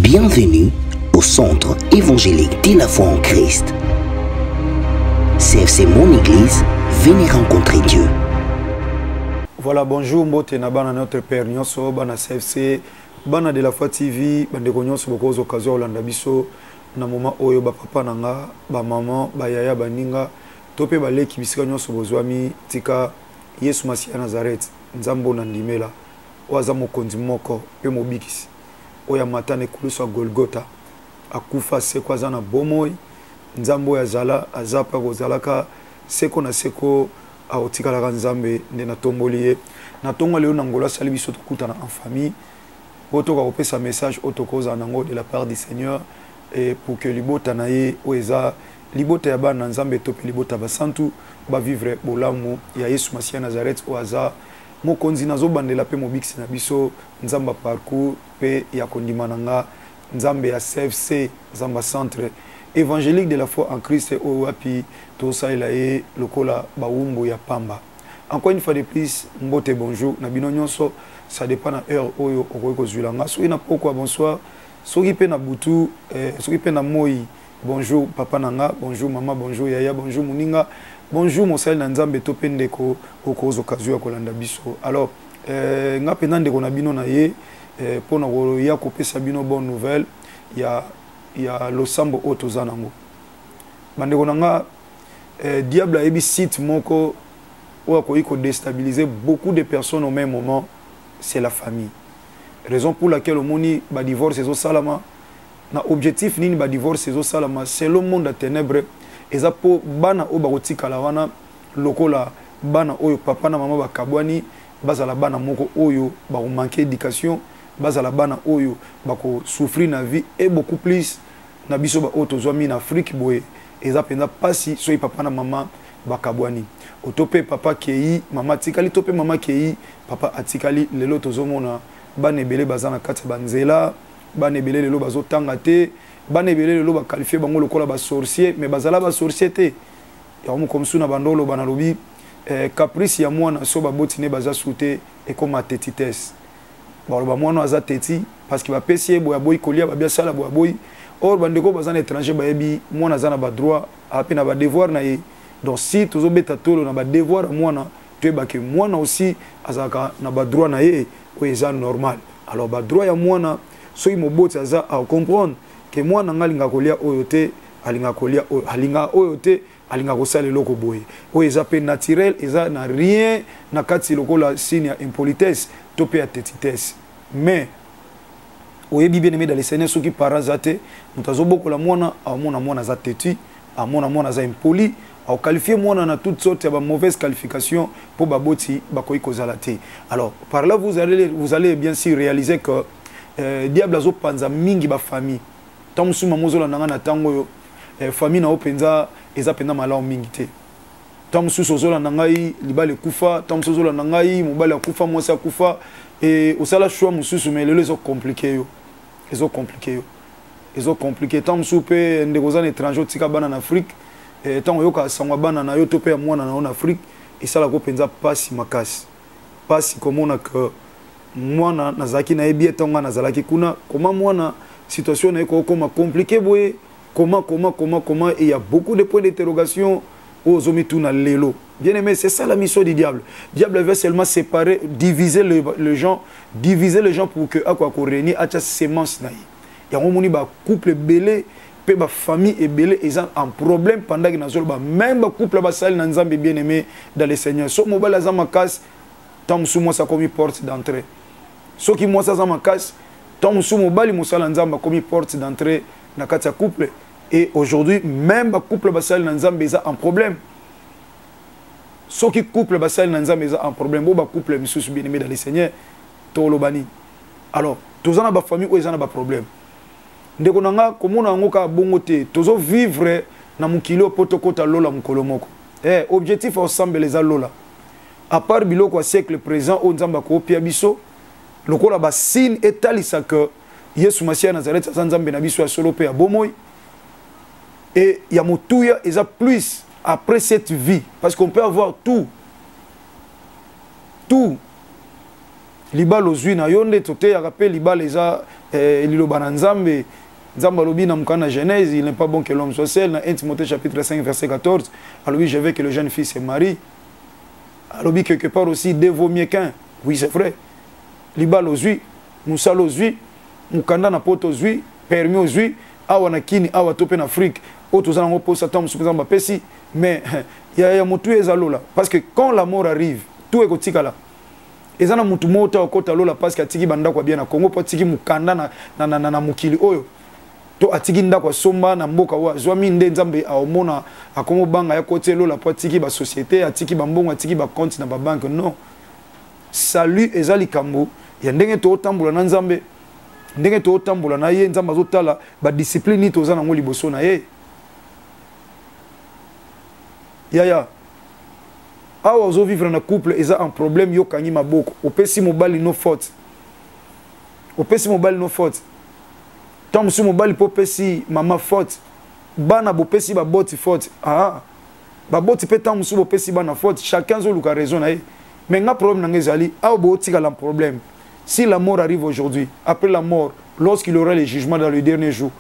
Bienvenue au centre évangélique de la foi en Christ. CFC Mon Église, venez rencontrer Dieu. Voilà, bonjour, mbote na bana notre père nyonso, bana CFC, bana de la foi TV, bandeko nyonso bokozo occasion olanda biso na moment oyo ba papa nanga, ba maman, ba yaya baninga, tope baleki bisika nyonso bozwami tika Yesu Masiya Nazareth, nzambo na ndimela, oaza mokonzi moko pe mobikisi. Oya matane kuluso Golgotha, akufa seko aza na bomoi, nzambo ya zala azapa kozalaka seko na seko aotikalaka nzambe nde na tomboli ye. Na tongo leo na ngolo asali biso tokutana en famille, po toka kopesa message otokoza nango de la part du Seigneur et pour que libota na ye oeza libota ya bana nzambe tope libota basantu ba vivre bolamu ya Yesu Masiya Nazareth oaza mokonzi nazo bandela pe mobikisi na biso nzamba parcours pe ya kondimana nga nzambe ya CFC nzamba centre évangélique de la foi en Christ o wapi to saila e lokola baumbo ya pamba. Encore une fois de plus, mbote bonjour na bino nyonso, ça dépend na heure oyo okoyeko zwilanga. Soki na pokwa bonsoir, soki pe na butu, soki pe na moi, bonjour papa nanga, bonjour maman, bonjour yaya, bonjour muninga, bonjour mosali na nzambe to pe ndeko okozo kazu ya kolanda biso. Alors, nga pe ndeko na bino na ye, pona ko ya kopesa bino bonne nouvelle, ya losambo otoza nango. Bandeko nanga diable a ebi site moko ou a déstabiliser beaucoup de personnes au même moment, c'est la famille. Raison pour laquelle au monde ba divorce au salama na objectif nini ba divorce au salama c'est le monde à ténèbres et ça pour bana o bakoti kalawana lokola bana oyo papa na maman bakabwani bazala bana moko oyo ba manquer éducation bazala bana oyo bako souffrir na vie et beaucoup plus na biso ba otozwami na Afrique boye et ça penda pasi so papa na maman bakabwani otope papa kei mama tikali tope mama kei papa atikali lelo tozomona bana ebele bazana kati banzela bana ebele lelo bazotanga te bana ebele lelo ba qualifier bango lokola ba sorcier mais bazala ba sorcier te ya mo comme suna bandolo bana lobi caprice ya mwana so ba botine baza soute et comme atetites ba lo ba mwana aza teti parce que ba pesier boya boy kolia ba bia sala boya boy or bandeko bazana étranger ba yebi mwana zana ba droit ape na ba devoir na ye. Donc si tu as tolo na ba devoir mwana tu es que mwana aussi azaka na ba droit na ye ou est normal. Alors ba droit ya mwana so i moboti aza à comprendre que mwana ngalinga kolia oyote alinga kolia alinga oyote alinga kosala loko boye. O eza pe naturel eza na rien na kati lokola signe ya impolitesse to pe ya tetitesse. Mais oyebi bien aimé dans les Seigneur ceux qui parents zate mutazo bokola mwana amona mwana za teti amona mwana za impoli au qualifier moi na toutes sortes de mauvaises qualifications pour baboti bakoy kozalate. Alors par là vous allez bien sûr réaliser que diable azo panza mingi ba famille tant musuma mozola nanga na tango yo famille na openza eza penda malao mingi te tant musu sozola nangai libale kufa tant musu sozola nangai mobale kufa mwasi akufa et osala choix mususu mais lelo ezo compliqué tant musu pe ndekozana étranger tika bana na Afrique et tant yoka sangwa bana na yo topé mwana na en Afrique et ça la ko penza pasi makasi pasi comme on a que mwana nazaki na ebi etonga nazalaki kuna comment mwana situation na ko comme compliqué boye comment et il y a beaucoup de points d'interrogation aux omituna lelo. Bien aimé, c'est ça la mission du diable. Le diable veut seulement séparer, diviser les gens pour que quoi ko régner à sémence na. Il y a un ba couple belé pe ba famille et belé ils ont un problème pendant que nazolo ba même ba couple ba sali na nzambe bien aimé dans le Seigneur. So mobile azama casse tant musu moi ça comme porte d'entrée. So qui moi ça azama casse tant musu mobile musala nzamba comme porte d'entrée na kati ya couple et aujourd'hui même ba couple ba sali na nzambe ils ont un problème. So qui couple ba sali na nzambe ils ont un problème. Bo ba couple musu bien aimé dans le Seigneur to lobani. Alors tous en ba famille ou ils ont ba problème. Ndeko nanga komona ngo ka bongo te tozo vivre na mukilo potokota lola mukolo moko objectif ensemble les lola à part biloko siècle présent o nzamba ko pia biso lokola ba signe etalisa que Yesu Masiya Nazareth nzambe na biso ya solo pe ya bomoy et ya motuya eza plus après cette vie parce qu'on peut avoir tout libala ozwi na yo nde toteyaka mpe libala eza liloba na nzambe. Nzambe alobi na mukana Genèse, il n'est pas bon que l'homme soit seul. Dans 1 Timothée chapitre 5 verset 14, alobi je veux que le jeune fils se marie. Alobi quelque part aussi deux vaut mieux qu'un. Oui, c'est vrai. Libala ozwi, musala ozwi, mukanda na poto ozwi, permis ozwi, awa na kini awa tope na Afrique. Autres gens ont posé ça sur exemple pesi, mais il y a mutu ezalola parce que quand la mort arrive, tout est kotika là. Et ça na mutu mota okota lola parce que atiki banda kwa bien na Congo po atiki mukanda na mukili oyo. To atiki nda kwa somba na mboka wa zwami nde nzambe aomona akomo banga ya kote lola po atiki ba société atiki ba mbongo atiki ba compte na ba banque non. Salut ezali kambo ya ndenge to tambula na nzambe ndenge to tambula na ye nzamba zotala ba discipline to za na ngoli boso na ye. Yaya awa ozo vivre na couple eza un problème yo kangi maboko opesi mobali no faute opesi mobali no faute tant musu mobali po pesi mama faute bana bo pesi ba boti faute ba boti pe tant musu bo pesi bana faute chacun zo luka raison na ye mais nga problème na ngezali awa bo tika la problème si la mort arrive aujourd'hui après la mort lorsqu'il y aura les jugements dans le dernier jour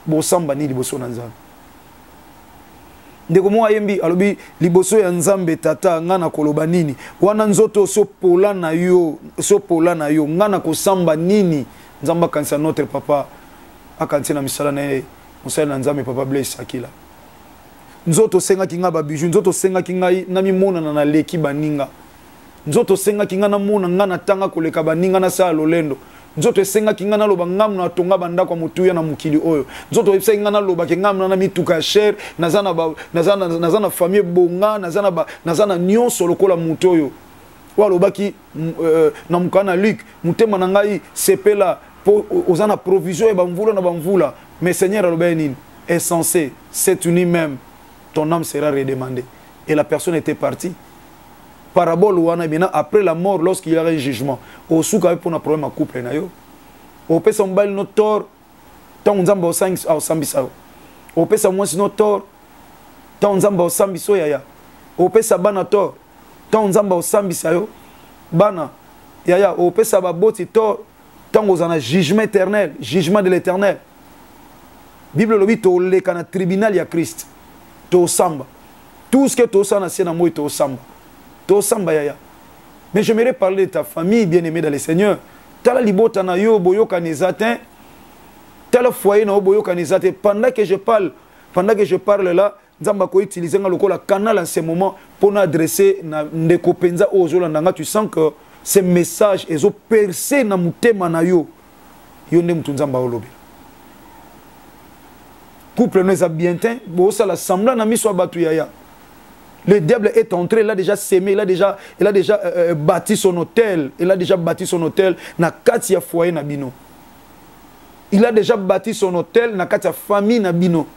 bo samba ni liboso na nzambe ndeko mo ayembi alobi liboso ya nzambe tata ngana koloba nini wana nzoto so pola na yo ngana ko samba nini nzamba kanisa notre papa akanti na misala na ye musala na nzambe papa Blaise Akila nzoto senga kinga ba biju nzoto senga kinga na mimona na leki baninga nzoto senga kinga na mona ngana tanga koleka baninga na sa lolendo nzoto senga kinga na loba ngam na tonga banda kwa mutuya na mukili oyo nzoto senga na loba ke ngam na mituka cher nazana famille bonga nazana nyonso lokola mutoyo wa lobaki na mukana Luc mutema na ngai sepela po ozana provision e bamvula na bamvula mais Seigneur aloba nini est censé cette nuit même ton âme sera redemandée et la personne était partie. Parabole wana bina après la mort lorsqu'il y aura un jugement au souka pour un problème à couple na yo au pesa mbali no tort tant nzamba o 5 au sambisa au pesa mwasi no tort tant nzamba o sambiso yaya au pesa bana tort tant nzamba o sambisa yo bana yaya au pesa ba boti tort tant ozana jugement éternel jugement de l'éternel Bible lobi to le kana tribunal ya Christ to samba tout ce que to sana sena moi to samba mais j'aimerais parler de ta famille bien-aimée dans le Seigneur. Tala libota na yo boyo kanizatin. Tala foyer na yo boyo kanizatin. Pendant que je parle là, nzamba ko utiliser nga lokola canal en ce moment pour adresser na ndeko penza ozolanda tu sens que ce message ezo percer na mutema na yo. Yo nde mutu nzamba olobi. Couple nous a bien teint, bo ça la semblant na miso batu yaya. Le diable est entré, il a déjà sémé, il a déjà bâti son hôtel. Il a déjà bâti son hôtel na katia foyer na bino. Il a déjà bâti son hôtel na katia famille na bino.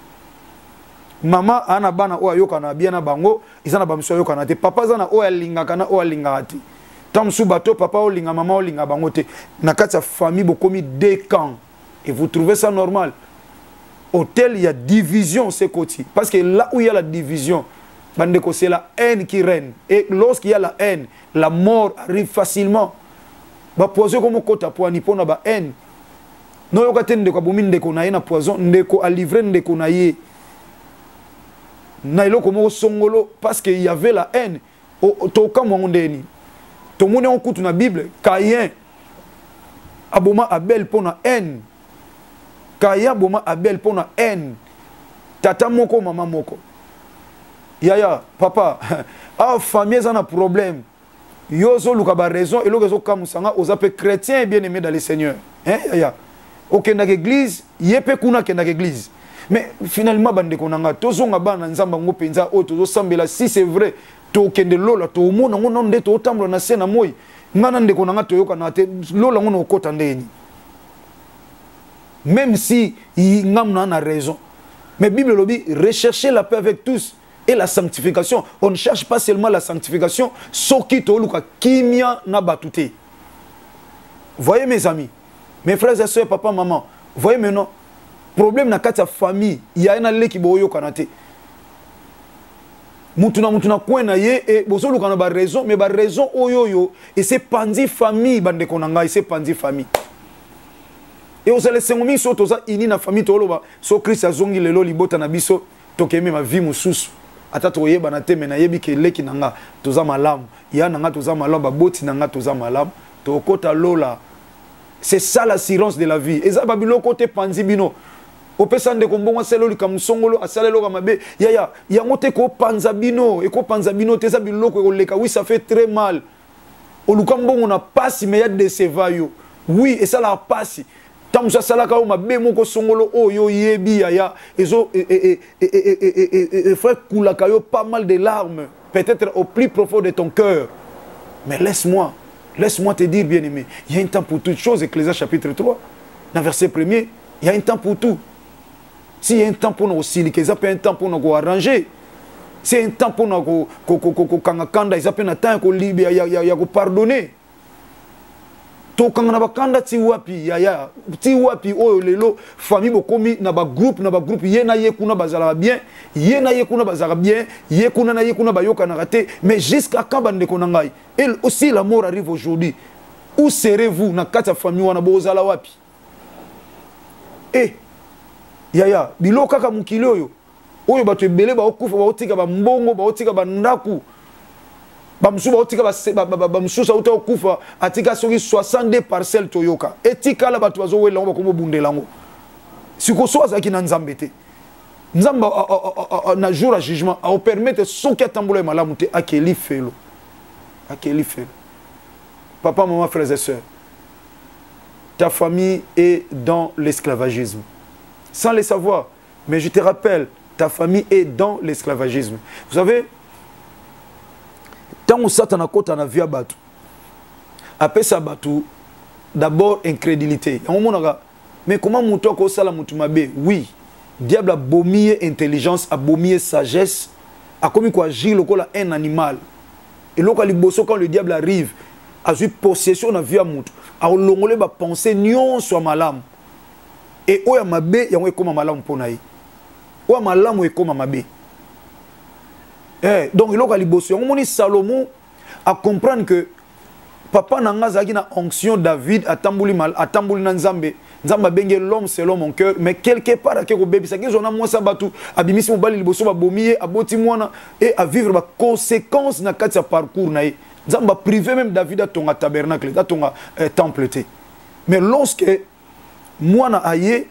Maman ana bana o ayoka na bien na bango, izana ba mso ayoka na te. Papa zana o alinga kana o alinga ati. Tamsu bato papa o linga maman o linga bango te. Na katia famille bokomi deux camps. Et vous trouvez ça normal? Hôtel, il y a division ce côté parce que là où il y a la division c'est la haine qui règne. Et lorsqu'il y a la haine, la mort arrive facilement. Ba poison comme kota po ni pona ba haine. No yoka de ko bomi ndeko na ye na poison ndeko a livré ndeko na ye. Na iloko mo songolo parce qu'il y avait la haine. To kamo ndeni. To mone on kutu na Bible, Caïn aboma Abel pona haine. Caïn aboma Abel pona haine. Tata moko mama moko. Yaya, papa, famille a un problème. Yozo luka ba raison et logezo kamusanga ozape chrétien bien aimé dans le Seigneur. Hein, yaya. Ok na église, yepe kuna ke na église. Mais finalement bande konanga tozonga bana nzamba ngopenza o tozo sambela si c'est vrai to kende lola to mona ngona nde to tamblo na sena moyi. Ngana nde konanga to yoka na te lola ngona okota ndeni. Même si ngamna na raison. Mais Bible lobi recherchez la paix avec tous. Et la sanctification, on ne cherche pas seulement la sanctification, soki to luka kimia na batute. Voyez mes amis, mes frères et sœurs, papa, maman, voyez maintenant, problème na kata famille, il y a un allé qui boyo kanate. mutuna kwena ye et bozo lukana ba raison mais ba raison oyoyo et c'est pandi famille bande konanga et c'est pandi famille et osale sengomi so toza ini na famille to loba so Christ azongi lelo libota na biso tokeme ma vie mususu ata toyeba na te mena yebi ke leki nanga toza malamu ya nanga toza malamu ba boti nanga toza malamu to kota lola. C'est ça l'assurance de la vie et ça babilo côté pandi bino opesa ndeko mbongo selo likamsongolo asalelo kamabe ya ngote ko panzabino e ko panzabino teza biloko ko leka oui ça fait très mal olukambo na passe mais ya décevayo oui et ça la passe tant ça sala ka o mabe moko songolo oyo yebi ya ezo frère kula kayo pas mal de larmes peut-être au plus profond de ton cœur mais laisse-moi te dire bien aimé il y a un temps pour toutes choses. Ecclésiaste chapitre 3 dans verset 1er il y a un temps pour tout. S'il y a un temps pour nous aussi, il y a un temps pour nous arranger. C'est un temps pour nous kangakanda, il y a un temps pour nous pardonner. To kangana bakanda tiwapi o lelo famille bokomi na ba groupe yena ye kuna bazala bien ye kuna bayoka na raté mais jusqu'à quand bande konangai et aussi la mort arrive aujourd'hui. Où serez-vous na kata famille wana bozala wapi yaya bilo kaka mukili oyo bato ebele ba okufa ba otika ba mbongo ba otika ba ndaku ba musu ba otika ba musu sa uta okufa atika soki 62 parcelles toyoka etika la bato bazo wela ba komo bundelango siko so azaki na nzambe te nzamba na jour à jugement a permettre soki atambola malamu te akeli felo papa maman frères et sœurs ta famille est dans l'esclavagisme sans le savoir. Mais je te rappelle, ta famille est dans l'esclavagisme. Vous savez, tant que Satan a côté na vie à Batou, après ça Batou, d'abord incrédulité. Mais comment mon toit ça la moutumabe? Oui, diable a bomié intelligence, a bomié sagesse, a commis quoi agir le col un animal. Et là quand le diable arrive, a eu possession de la vie à Moutou, a longolé ba penser nion soit malam. Et oya mabe yango ekoma malamu pona yi oya malamu ekoma mabe donc iloko liboso yango moni Salomon a comprendre que papa nanga zaki na onction David atambuli na nzambe benge l'homme selon mon cœur mais quelque part akeko bebisa ke zona mwasa batu abimisi mobali liboso ba bomiye aboti mwana et à vivre ba conséquences na kati ya parcours na ye nzamba privé même David a tonga tabernacle a tonga temple te mais lorsque mwana aye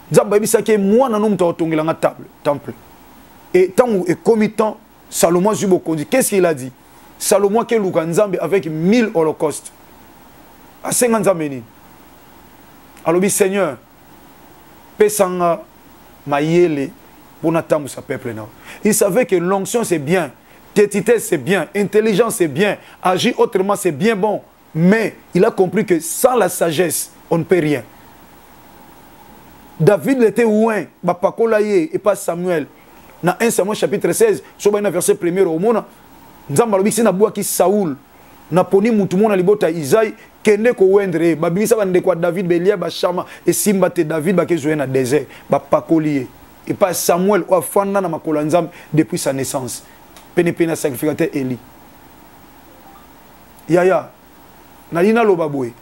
nzamba ebisaki mwana no muto otongelanga temple et tant et comitant Salomon Zubokondi qu'est-ce qu'il a dit Salomon ke luka nzambe avec 1000 holocaustes a 50 nzambe ni alobi Seigneur pesanga mayele pour natambu sa peuple na il savait que l'onction c'est bien tétité c'est bien intelligence c'est bien agir autrement c'est bien bon mais il a compris que sans la sagesse on ne peut rien. David était ouin, Bapakolaye et pas Samuel. Dans 1 Samuel chapitre 16, sur le verset 1er au monde, nous avons dit que Saoul, na poni mutumona libota Isaïe, kende ko wendre, babisa bande kwa David belia ba chama et simba te David ba ke jouer na désert, Bapakoliye et pas Samuel ou afanda na makola nzambe depuis sa naissance. Pene pena sacrificateur Eli. Yaya, nalina lobabwe.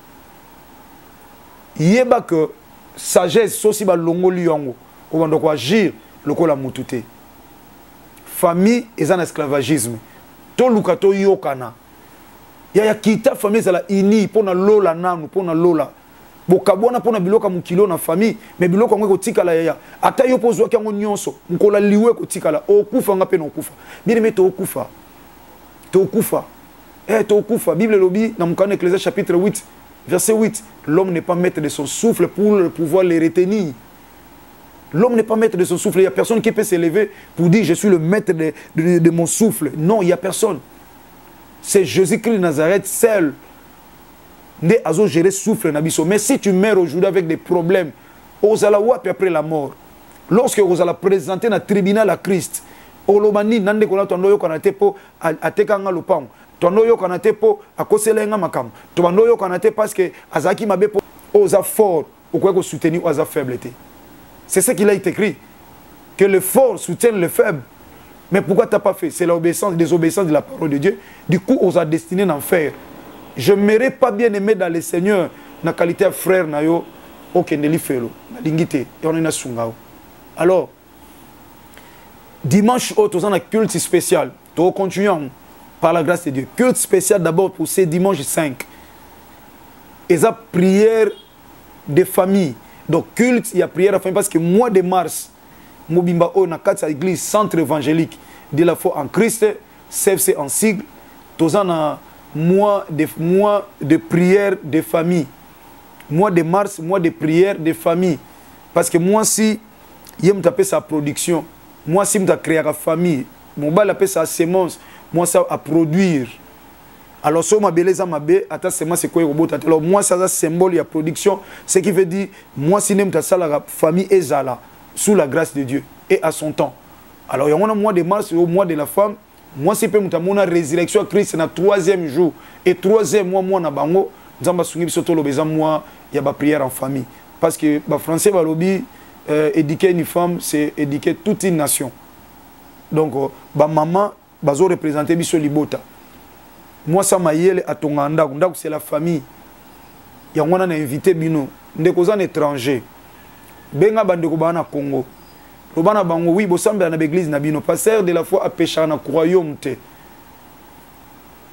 Yeba que sagesse sosi ba longoli yango o bando ko agir lokola mutute famille eza na esclavagisme to luka to yokana ya kita famille za la ini pona lola nanu pona lola bokabona pona biloka mukilo na famille mais biloko ngwe ko tikala ya ata yo pozwa kyango nyonso nkola liwe ko tikala okufa nga pe na okufa bien mais to okufa Bible lobi na mukana Ecclésiaste chapitre 8 verset 8, l'homme n'est pas maître de son souffle pour pouvoir les retenir. L'homme n'est pas maître de son souffle. Il n'y a personne qui peut s'élever pour dire je suis le maître de mon souffle. Non, il n'y a personne. C'est Jésus-Christ de Nazareth seul. Né à gérer souffle. Mais si tu meurs aujourd'hui avec des problèmes, osala puis après la mort, lorsque vous allez présenter dans le tribunal à Christ, olobani nande kona tondo yo kana tepo atekanga lupang. Tondo yo kana tepo akoselenga makam. Tondo yo kana te parce que azaki mabe po oza fort ou quoi que soutenir oza faible. C'est ce qu'il a été écrit, que le fort soutienne le faible. Mais pourquoi tu n'as pas fait? C'est l'obéissance, désobéissance de la parole de Dieu. Du coup, on a destiné d'en faire. Je ne m'aurais pas bien aimé dans le Seigneur, dans la qualité de frère, ok, alors, dimanche, nous avons un culte spécial. Nous continuons par la grâce de Dieu. Culte spécial d'abord pour ce dimanche 5. Et ça, prière de famille. Donc, culte, il y a prière de famille parce que mois de mars, Mobimba O, dans l'église centre évangélique de la foi en Christ, CFC en sigle, nous avons un mois de prière de famille. Mois de mars, mois de prière de famille. Parce que moi, si je me sa production, moi, si je crée la famille, mon bal appelle sa sémence, moi, ça à produire. Alors, si je beleza ma bé, attends, c'est quoi le robot? Alors, moi, ça, c'est un symbole de production. Ce qui veut dire, moi, si je me la famille est là, sous la grâce de Dieu et à son temps. Alors, il y a un mois de mars, au mois de la femme. Moi, si je peux me résurrection Christ, c'est le 3e jour. Et 3e mois, moi, na bango, nous avons moi, il y a la prière en famille. Parce que les Français, éduquer une femme, c'est éduquer toute une nation. Donc, maman, bazo représenter biso libota. Moi, ça m'a yélé à ton anda, c'est la famille. Il y a un invité bino, ndeko un étranger. Benga bandeko bana Congo. Robana bango oui, bosambe na l'église na bino, pasteur de la foi à pécher na royaume te.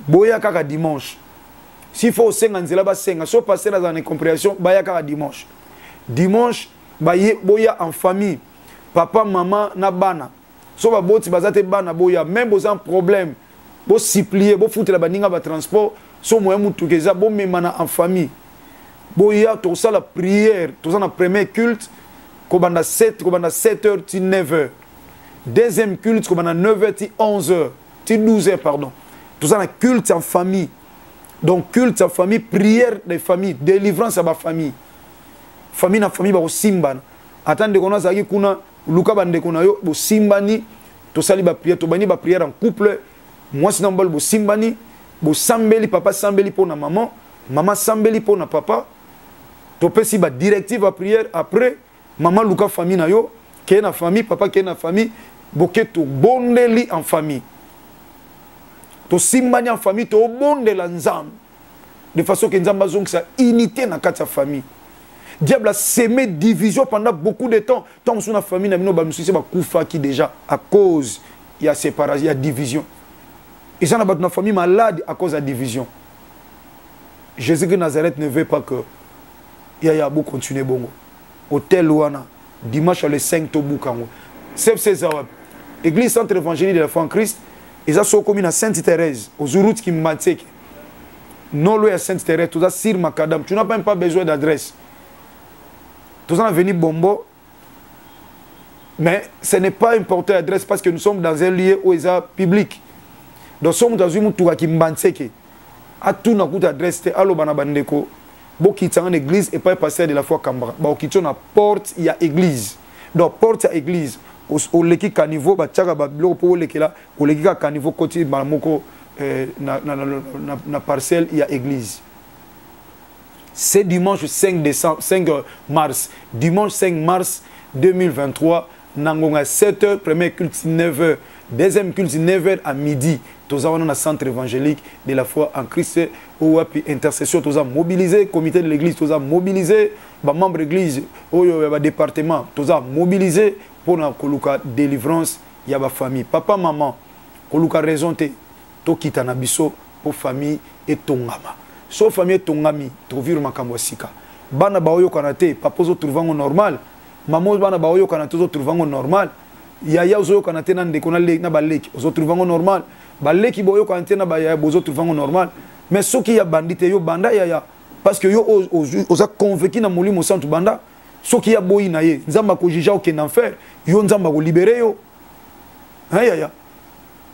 Boya kaka dimanche. S'il faut senga nzela ba senga, so passer dans une compréhension, baya kaka dimanche. Dimanche, boya en famille. Papa, maman, na bana. So ba boti bazate bana boya, même bos un problème. Bo supplier, bo foutre la baninga ba transport, so moyen mutu keza bo memana en famille. Boya to ça la prière, to ça na premier culte, ko banda 7h ti 9h. Deuxième culte ko banda 9h ti 11h, ti 12h pardon. Tout ça na culte en famille. Donc culte en famille, prière des familles, délivrance à ma famille. Famille na famille ba ko simbana. Attendez qu'on a zaki kuna luka bande kuna yo bo simbani to sali ba prière to bani ba prière en couple. Moi sinon bol bo simbani bo sambeli papa sambeli pour na maman, maman sambeli pour na papa. To pesi ba directive à prière après maman luka famille na yo, ke na famille, papa ke na famille, bo ke to bondeli en famille. To simbani en famille to bondela nzam. De façon que nzamba zonk sa unité na kati ya famille. Diable a sémé division pendant beaucoup de temps. Tant que la famille n'a pas de qui déjà à cause il y a séparation, il y a division. Et ça n'a pas de famille malade à cause de la division. Jésus de Nazareth ne veut pas que Yaya Abou continue bongo. Hôtel Louana, dimanche le 5 Tobou Kango. C'est César. Église centre évangélique de la foi en Christ. Ils ont commune à Sainte-Thérèse, aux routes qui m'attendent. Non loin à Sainte-Thérèse, tout ça sur Macadam. Tu n'as même pas besoin d'adresse. Tout ça est venu Bombo. Mais ce n'est pas important l'adresse parce que nous sommes dans un lieu où il est public. Donc nous sommes dans une tour qui m'attendent. À tout n'a pas d'adresse. Allo banabandeko. Bo qui est en église et pas passer de la foi Kambra. Bo qui est en porte, il y a église. Donc porte, il y a église. Au leki caniveau, ba tchaga ba blo pour leki là. Au leki caniveau côté malamoko na parcelle, il y a église. C'est dimanche 5 mars. Dimanche 5 mars 2023, Nangonga 7h, premier culte 9h, deuxième culte 9h à midi. Tous avons un centre évangélique de la foi en Christ où intercession tous avons mobilisé, comité de l'église tous avons mobilisé, membre de l'église au département tous avons mobilisé pour la délivrance il y a ma famille. Papa maman, koluka raison te to kitana biso pour famille et tongama. So famille tongami to vivre makambo sika. Bana baoyo kanate papa zo trouvango normal. Maman bana baoyo kanate zo trouvango normal. Yaya zo kanate na ndeko na lek na baleki zo trouvango normal. Baleki boyo kanate na ba yaya bozo trouvango normal. Mais ce qui y a bandité yo banda yaya parce que yo oza convaincu na molimo santu banda. Ce qui y a boyi na ye nzamba ko jija au enfer yo nzamba ko libérer yo. Hein yaya.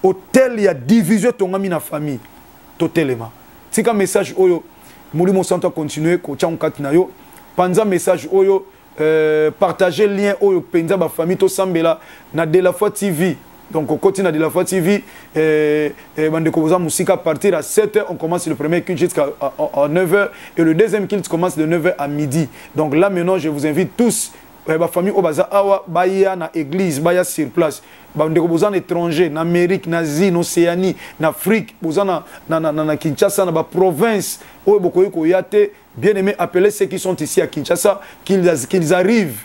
Hôtel il y a division tongami na famille totalement. C'est un message oyo molimo santu continuer ko tcha nkati na yo. Panza message oyo partager lien oyo penza ba famille to sambela na de la foi TV. Donc au côté de la foi TV bande koza musique à partir à 7h on commence le premier culte jusqu'à 9h et le deuxième culte commence de 9h à midi. Donc là maintenant je vous invite tous ba famille au baza awa baya na église baya sur place ba ndeko bozana étranger na Amérique na Asie na Océanie na Afrique bozana na Kinshasa na ba province o bokoyi ko yate bien aimé appeler ceux qui sont ici à Kinshasa qu'ils arrivent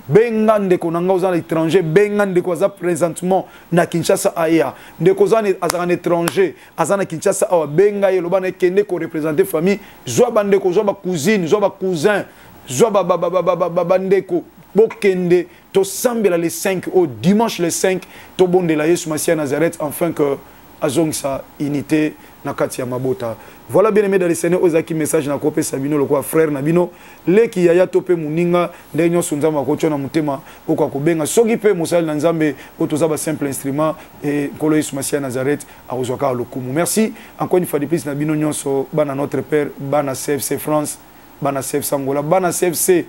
benga ndeko nanga ozana étranger benga ndeko za présentement na Kinshasa aya ndeko zana azana étranger azana Kinshasa awa benga yelo bana kende ko représenter famille zo ba ndeko zo ba cousine zo ba cousin zo ba ndeko bokende to sambela les 5 au dimanche le 5 to bondela Yesu Masia Nazareth afin que azong sa unité na kati ya mabota. Voilà bien aimé dans les Seigneur ozaki message na kopé Sabino lokwa frère Nabino leki yaya topé muninga ndenyo sunzama kocho na mutema okwa kobenga soki pe musali na nzambe otoza ba simple instrument et kolo Yesu Masia Nazareth azwaka lokumu. Merci encore une fois de plus Nabino nyonso bana notre père bana CFC France bana CFC Angola bana CFC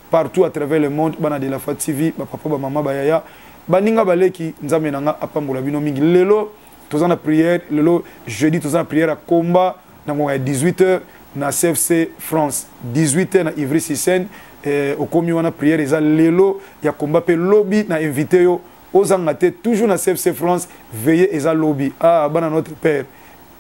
partout à travers le monde bana de la Foi TV ba papa ba mama ba yaya baninga baleki nzambe nanga apambola bino mingi lelo tozana prière lelo jeudi tozana prière à combat na 18h na CFC France 18h na Ivry Sissène au komi wana prière eza lelo ya combat pe lobby na invité yo ozanga te toujours na CFC France veiller eza lobby ah bana notre père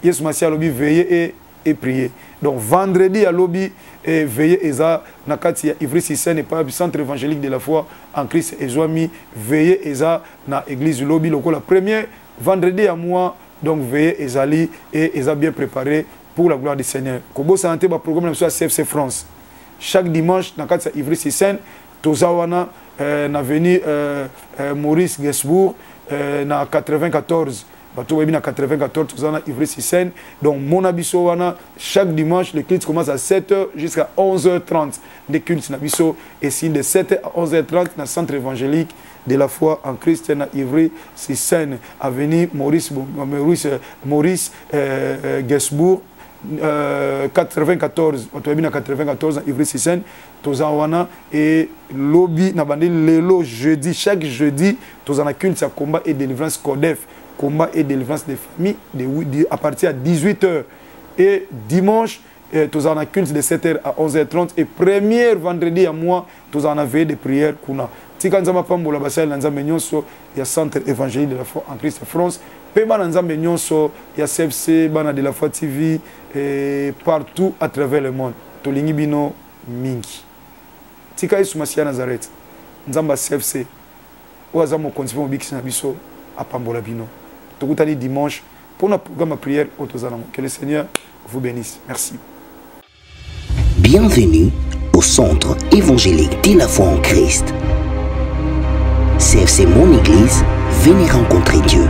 Yesu Masia lobby veiller et prier. Donc vendredi à lobby et veiller eza na kati ya Ivry Sissène et pas centre évangélique de la foi en Christ ezwami veiller eza na église lobby loko la première vendredi à moi donc veiller ezali et eza bien préparé pour la gloire du Seigneur. Kobo santé ba programme sur CFC France. Chaque dimanche na kati ya Ivry Sissène tozawana na avenue Maurice Gesbourg na 94 bato webi na 94 tozana Ivry Sissène. Donc mon abisso wana chaque dimanche le culte commence à 7h jusqu'à 11h30. Les cultes na bisso et signe de 7h à 11h30 dans centre évangélique de la foi en Christ na Ivry Sissène avenue Maurice Gesbourg 94 otoyebi na 94 Ivry Sissène tozawana et lobby na bandi lelo jeudi chaque jeudi tozana culte ya combat et délivrance Codef combat et délivrance des familles à partir de 18h et dimanche tozana culte de 7h à 11h30 et premier vendredi à mois tozana veille de prière kuna tika nzamba pambola basali na nzambe nyonso ya centre évangélique de la foi en Christ France pe bana nzambe nyonso ya CFC bana de la Foi TV et partout à travers le monde tolingi bino mingi tika Yesu Masia Nazareth nzamba CFC oaza mo konzipo mobikisi na biso apambola bino tokutani dimanche pour notre programme de prière autozana. Que le Seigneur vous bénisse. Merci. Bienvenue au centre évangélique de la foi en Christ. CFC Mon Église, venez rencontrer Dieu.